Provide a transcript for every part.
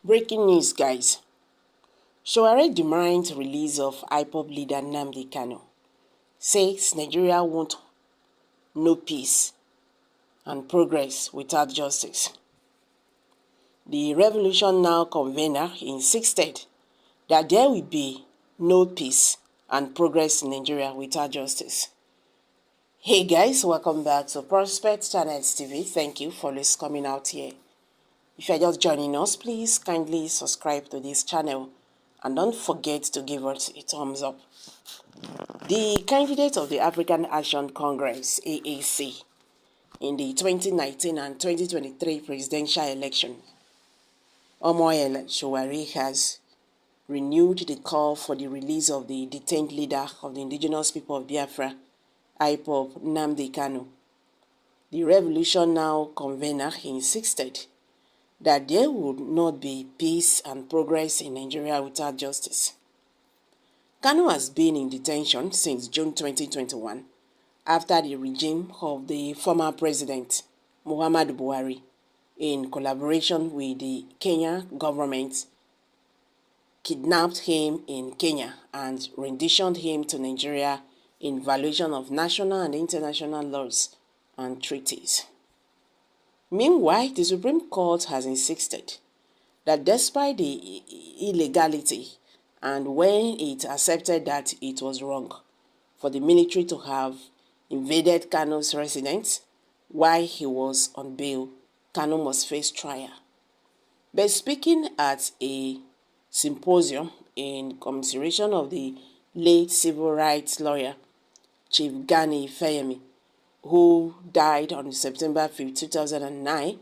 Breaking news, guys. Sowore demands release of IPOB leader Nnamdi Kanu. Says Nigeria won't know peace and progress without justice. The Revolution Now convener insisted that there will be no peace and progress in Nigeria without justice. Hey guys, welcome back to Prospect Channels TV. Thank you for always coming out here. If you're just joining us, please kindly subscribe to this channel and don't forget to give us a thumbs up. The candidate of the African Action Congress, AAC, in the 2019 and 2023 presidential election, Omoyele Sowore has renewed the call for the release of the detained leader of the indigenous people of Biafra, IPOB, Nnamdi Kanu. The Revolution Now convener insisted that there would not be peace and progress in Nigeria without justice. Kanu has been in detention since June 2021 after the regime of the former president, Muhammadu Buhari, in collaboration with the Kenya government, kidnapped him in Kenya and renditioned him to Nigeria in violation of national and international laws and treaties. Meanwhile, the Supreme Court has insisted that despite the illegality and when it accepted that it was wrong for the military to have invaded Kanu's residence while he was on bail, Kanu must face trial. But speaking at a symposium in commemoration of the late civil rights lawyer, Chief Gani Fayemi, who died on September 5, 2009,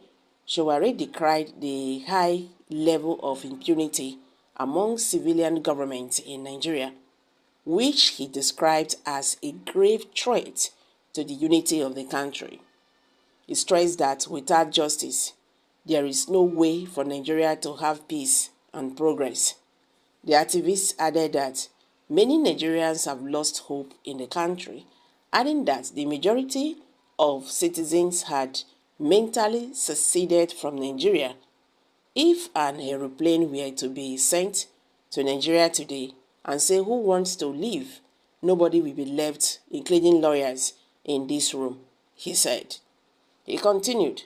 Sowore decried the high level of impunity among civilian governments in Nigeria, which he described as a grave threat to the unity of the country. He stressed that without justice, there is no way for Nigeria to have peace and progress. The activist added that many Nigerians have lost hope in the country, adding that the majority of citizens had mentally seceded from Nigeria. If an aeroplane were to be sent to Nigeria today and say who wants to leave, nobody will be left, including lawyers, in this room, he said. He continued,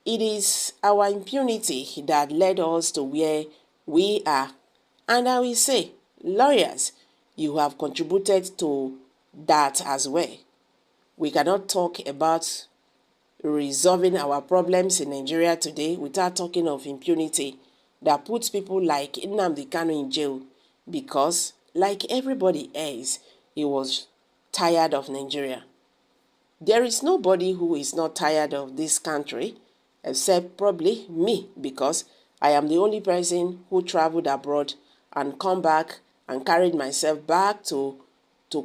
"It is our impunity that led us to where we are, and I will say, lawyers, you have contributed to that as well. We cannot talk about resolving our problems in Nigeria today without talking of impunity that puts people like Nnamdi Kanu in jail because, like everybody else, he was tired of Nigeria. There is nobody who is not tired of this country except probably me, because I am the only person who traveled abroad and come back and carried myself back to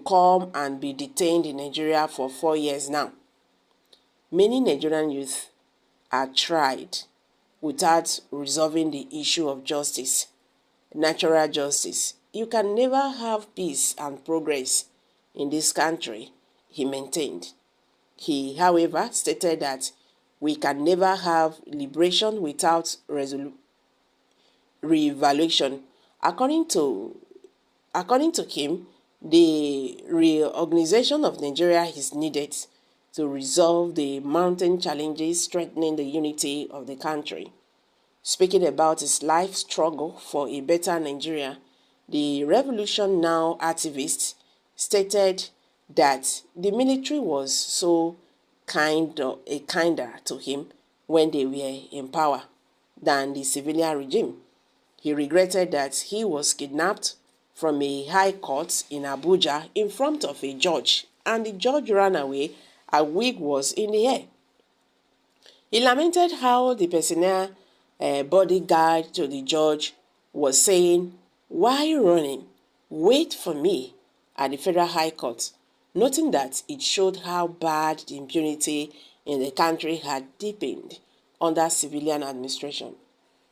come and be detained in Nigeria for 4 years now. Many Nigerian youth are tried without resolving the issue of justice, natural justice. You can never have peace and progress in this country," he maintained. He, however, stated that we can never have liberation without reevaluation. According to him, the reorganization of Nigeria is needed to resolve the mounting challenges threatening the unity of the country. Speaking about his life struggle for a better Nigeria, the Revolution Now activist stated that the military was so kinder to him when they were in power than the civilian regime. He regretted that he was kidnapped from a high court in Abuja in front of a judge, and the judge ran away. A wig was in the air. He lamented how the personnel bodyguard to the judge was saying, "Why are you running? Wait for me," at the Federal High Court, noting that it showed how bad the impunity in the country had deepened under civilian administration.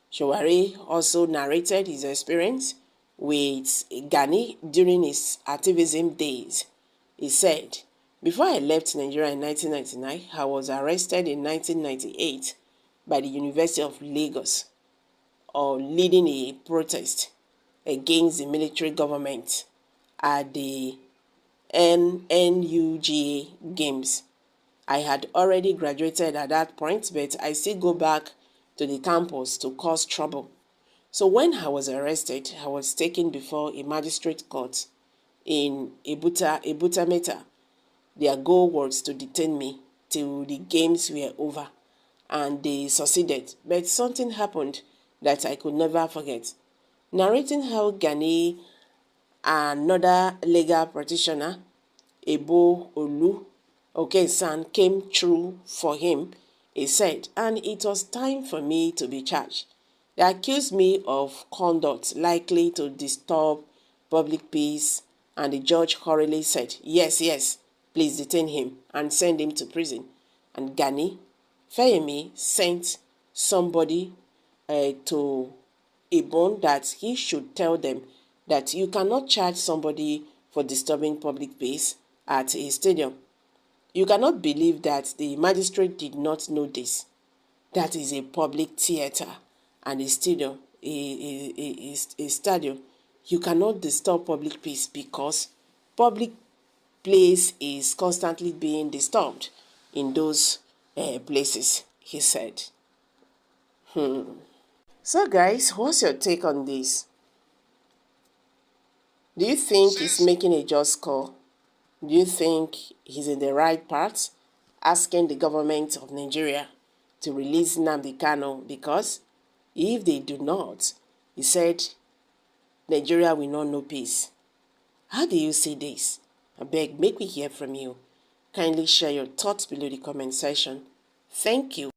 Sowore also narrated his experience with Gani during his activism days. He said, "Before I left Nigeria in 1999, I was arrested in 1998 by the University of Lagos. or leading a protest against the military government at the NUGA Games. I had already graduated at that point, but I still go back to the campus to cause trouble. So when I was arrested, I was taken before a magistrate court in Ebuta Meta. Their goal was to detain me till the games were over, and they succeeded. But something happened that I could never forget. Narrating how Gani, another legal practitioner, Ebo Olu Okesan, came through for him, he said, and it was time for me to be charged. They accused me of conduct likely to disturb public peace, and the judge hurriedly said, yes, yes, please detain him and send him to prison. And Gani Fayemi sent somebody to Ibon that he should tell them that you cannot charge somebody for disturbing public peace at a stadium. You cannot believe that the magistrate did not know this. That is a public theater and a stadium. A stadium. You cannot disturb public peace because public place is constantly being disturbed in those places, he said. So guys, what's your take on this? Do you think he's making a just call? Do you think he's in the right path, asking the government of Nigeria to release Nnamdi Kanu? Because if they do not, he said, Nigeria will not know peace. How do you see this? I beg, make me hear from you. Kindly share your thoughts below the comment section. Thank you.